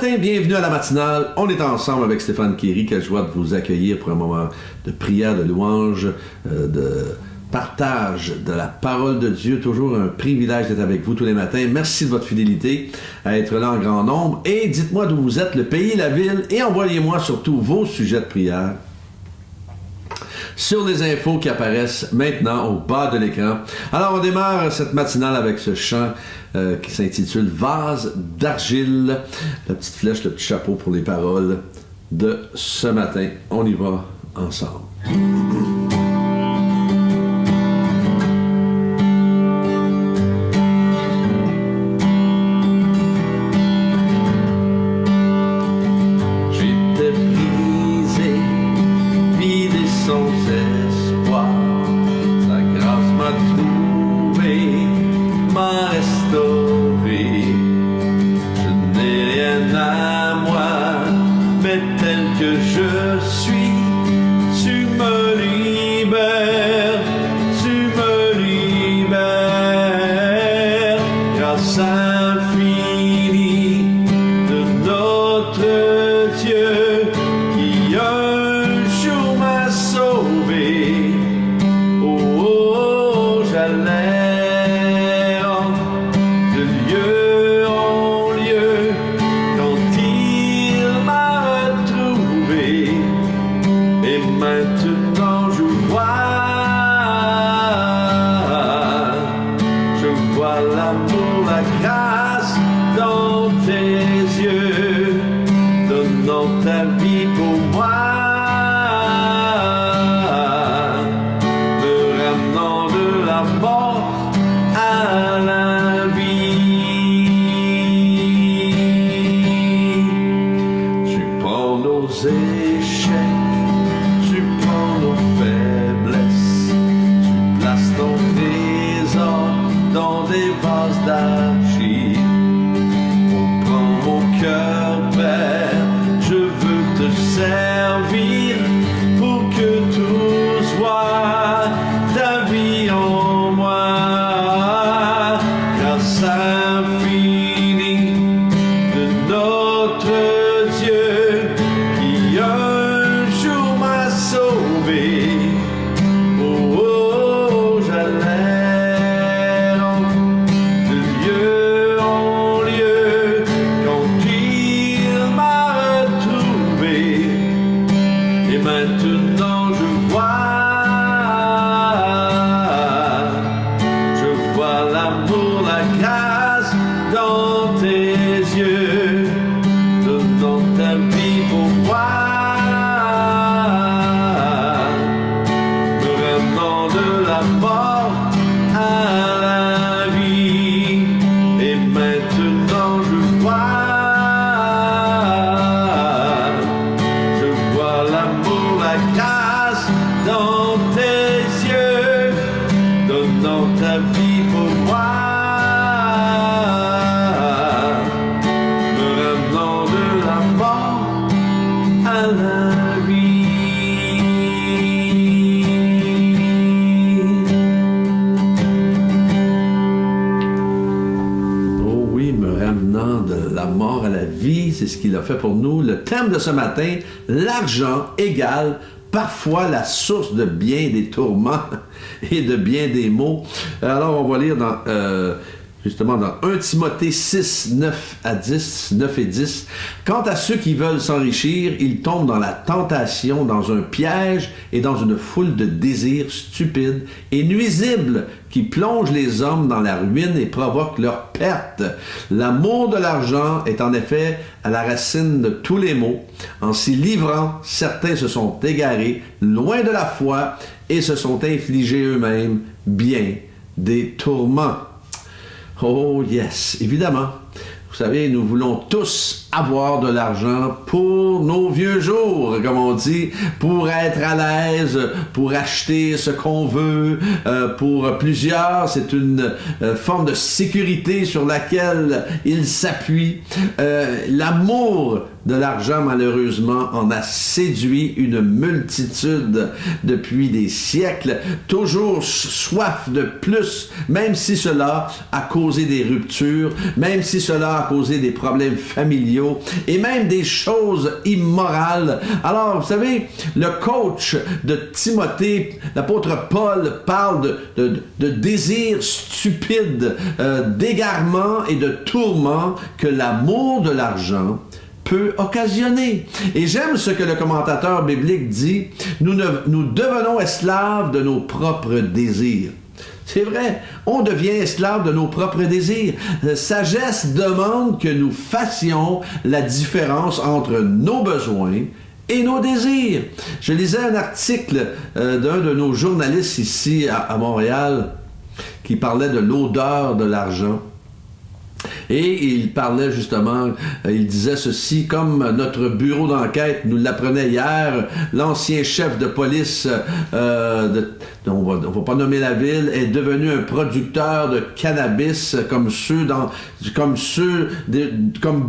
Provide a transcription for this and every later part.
matin, bienvenue à la matinale. On est ensemble avec Stéphane Kéry. Quelle joie de vous accueillir pour un moment de prière, de louange, de partage de la parole de Dieu. Toujours un privilège d'être avec vous tous les matins. Merci de votre fidélité à être là en grand nombre. Et dites-moi d'où vous êtes, le pays, la ville, et envoyez-moi surtout vos sujets de prière sur les infos qui apparaissent maintenant au bas de l'écran. Alors, on démarre cette matinale avec ce chant qui s'intitule « Vase d'argile ». La petite flèche, le petit chapeau pour les paroles de ce matin. On y va ensemble. C'est ce qu'il a fait pour nous. Le thème de ce matin, l'argent égale parfois la source de bien des tourments et de bien des maux. Alors, on va lire justement dans 1 Timothée 6, 9 et 10. Quant à ceux qui veulent s'enrichir, ils tombent dans la tentation, dans un piège et dans une foule de désirs stupides et nuisibles qui plongent les hommes dans la ruine et provoquent leur perte. L'amour de l'argent est en effet à la racine de tous les maux. En s'y livrant, certains se sont égarés loin de la foi et se sont infligés eux-mêmes bien des tourments. Oh yes, évidemment. Vous savez, nous voulons tous avoir de l'argent pour nos vieux jours, comme on dit, pour être à l'aise, pour acheter ce qu'on veut. Pour plusieurs, c'est une forme de sécurité sur laquelle ils s'appuient. L'amour de l'argent, malheureusement, en a séduit une multitude depuis des siècles, toujours soif de plus, même si cela a causé des ruptures, même si cela a causé des problèmes familiaux et même des choses immorales. Alors, vous savez, le coach de Timothée, l'apôtre Paul, parle de désirs stupides, d'égarements et de tourments que l'amour de l'argent peut occasionner. Et j'aime ce que le commentateur biblique dit, nous devenons esclaves de nos propres désirs. C'est vrai, on devient esclave de nos propres désirs. Sagesse demande que nous fassions la différence entre nos besoins et nos désirs. Je lisais un article d'un de nos journalistes ici à Montréal qui parlait de l'odeur de l'argent. Et il parlait justement, il disait ceci, comme notre bureau d'enquête nous l'apprenait hier, l'ancien chef de police, on va pas nommer la ville, est devenu un producteur de cannabis comme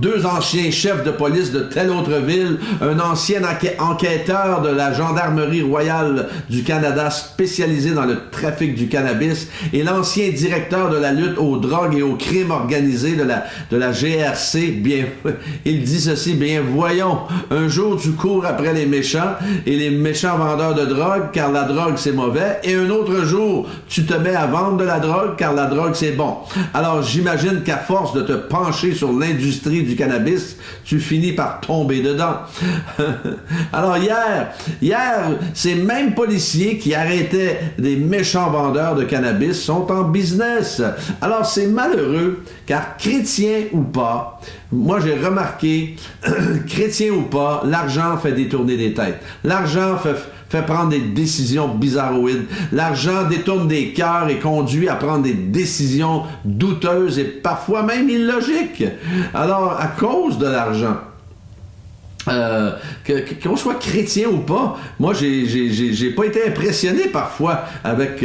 deux anciens chefs de police de telle autre ville, un ancien enquêteur de la gendarmerie royale du Canada spécialisé dans le trafic du cannabis et l'ancien directeur de la lutte aux drogues et aux crimes organisés de la GRC, bien, il dit ceci, bien, voyons, un jour tu cours après les méchants et les méchants vendeurs de drogue, car la drogue c'est mauvais, et un autre jour, tu te mets à vendre de la drogue, car la drogue c'est bon. Alors j'imagine qu'à force de te pencher sur l'industrie du cannabis, tu finis par tomber dedans. Alors hier, ces mêmes policiers qui arrêtaient des méchants vendeurs de cannabis sont en business. Alors c'est malheureux, car chrétien ou pas, moi j'ai remarqué, chrétien ou pas, l'argent fait détourner des têtes. L'argent fait prendre des décisions bizarroïdes. L'argent détourne des cœurs et conduit à prendre des décisions douteuses et parfois même illogiques. Alors, à cause de l'argent, qu'on soit chrétien ou pas, moi j'ai pas été impressionné parfois avec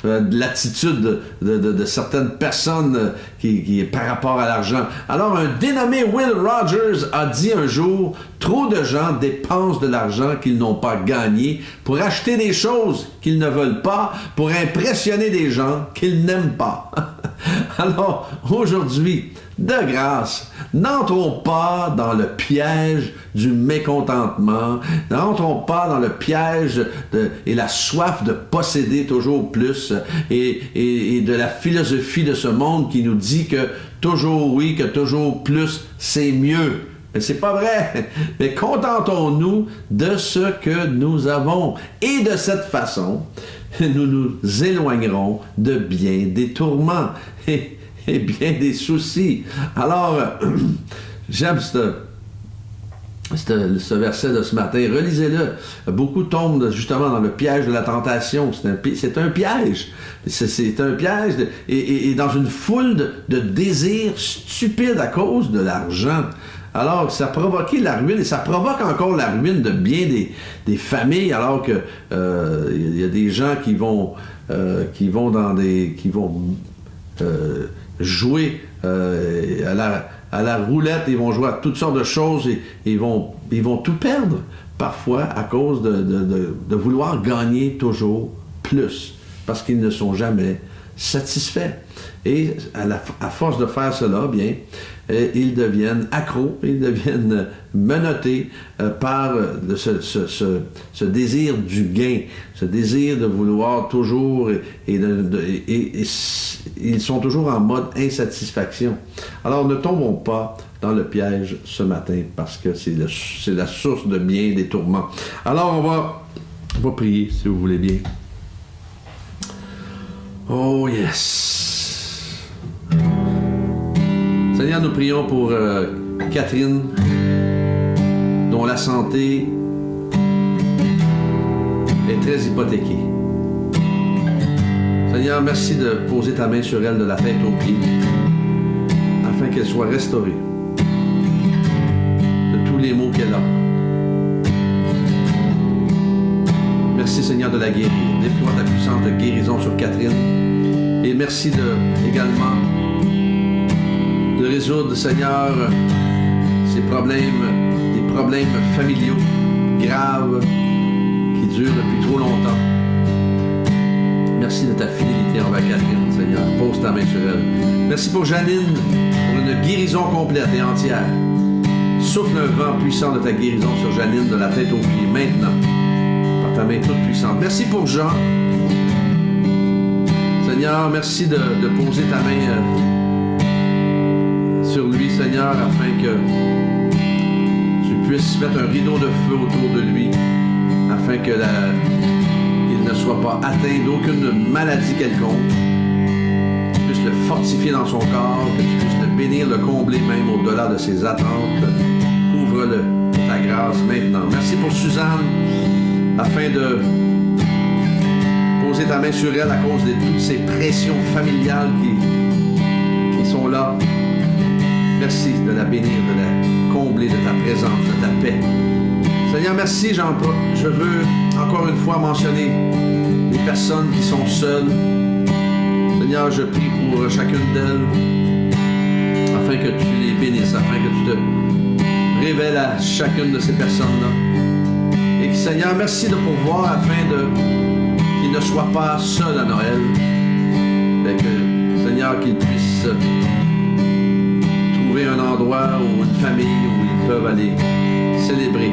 l'attitude de certaines personnes qui par rapport à l'argent. Alors un dénommé Will Rogers a dit un jour, trop de gens dépensent de l'argent qu'ils n'ont pas gagné pour acheter des choses qu'ils ne veulent pas, pour impressionner des gens qu'ils n'aiment pas. Alors aujourd'hui, de grâce, n'entrons pas dans le piège du mécontentement, n'entrons pas dans le piège et la soif de posséder toujours plus et de la philosophie de ce monde qui nous dit que toujours oui, que toujours plus, c'est mieux. Mais c'est pas vrai. Mais contentons-nous de ce que nous avons. Et de cette façon, nous nous éloignerons de bien des tourments et bien des soucis. Alors, j'aime ce verset de ce matin. Relisez-le. Beaucoup tombent justement dans le piège de la tentation. C'est un piège. C'est un piège. Et dans une foule de désirs stupides à cause de l'argent. Alors, ça a provoqué la ruine, et ça provoque encore la ruine de bien des familles, alors que y a des gens qui vont jouer à la roulette, ils vont jouer à toutes sortes de choses et ils vont tout perdre, parfois à cause de vouloir gagner toujours plus, parce qu'ils ne sont jamais satisfaits. Et à force de faire cela, bien, ils deviennent accros, ils deviennent menottés par ce désir du gain, ce désir de vouloir toujours, et ils sont toujours en mode insatisfaction. Alors ne tombons pas dans le piège ce matin, parce que c'est la source de bien des tourments. Alors on va prier, si vous voulez bien. Oh yes! Seigneur, nous prions pour Catherine, dont la santé est très hypothéquée. Seigneur, merci de poser ta main sur elle de la tête aux pieds, afin qu'elle soit restaurée de tous les maux qu'elle a. Merci Seigneur de la guérir. Déploie ta puissance de guérison sur Catherine. Et merci également de résoudre, Seigneur, ces problèmes, des problèmes familiaux graves qui durent depuis trop longtemps. Merci de ta fidélité envers Catherine, Seigneur. Pose ta main sur elle. Merci pour Janine, pour une guérison complète et entière. Souffle un vent puissant de ta guérison sur Janine, de la tête aux pieds, maintenant, par ta main toute puissante. Merci pour Jean. Seigneur, merci de poser ta main sur lui, Seigneur, afin que tu puisses mettre un rideau de feu autour de lui, afin que qu'il ne soit pas atteint d'aucune maladie quelconque. Que tu puisses le fortifier dans son corps, que tu puisses le bénir, le combler même au-delà de ses attentes. Couvre-le de ta grâce maintenant. Merci pour Suzanne, afin de poser ta main sur elle à cause de toutes ces pressions familiales qui sont là. Merci de la bénir, de la combler de ta présence, de ta paix. Seigneur, merci, je veux encore une fois mentionner les personnes qui sont seules. Seigneur, je prie pour chacune d'elles, afin que tu les bénisses, afin que tu te révèles à chacune de ces personnes-là. Et que, Seigneur, merci de pourvoir afin qu'ils ne soient pas seuls à Noël, mais que, Seigneur, qu'ils puissent trouver un endroit ou une famille où ils peuvent aller célébrer,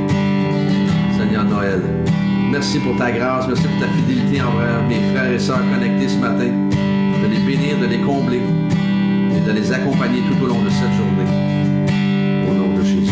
Seigneur, Noël. Merci pour ta grâce, merci pour ta fidélité envers mes frères et sœurs connectés ce matin, de les bénir, de les combler et de les accompagner tout au long de cette journée. Au nom de Jésus.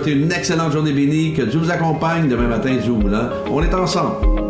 Une excellente journée bénie. Que Dieu vous accompagne demain matin, Dieu voulant. On est ensemble.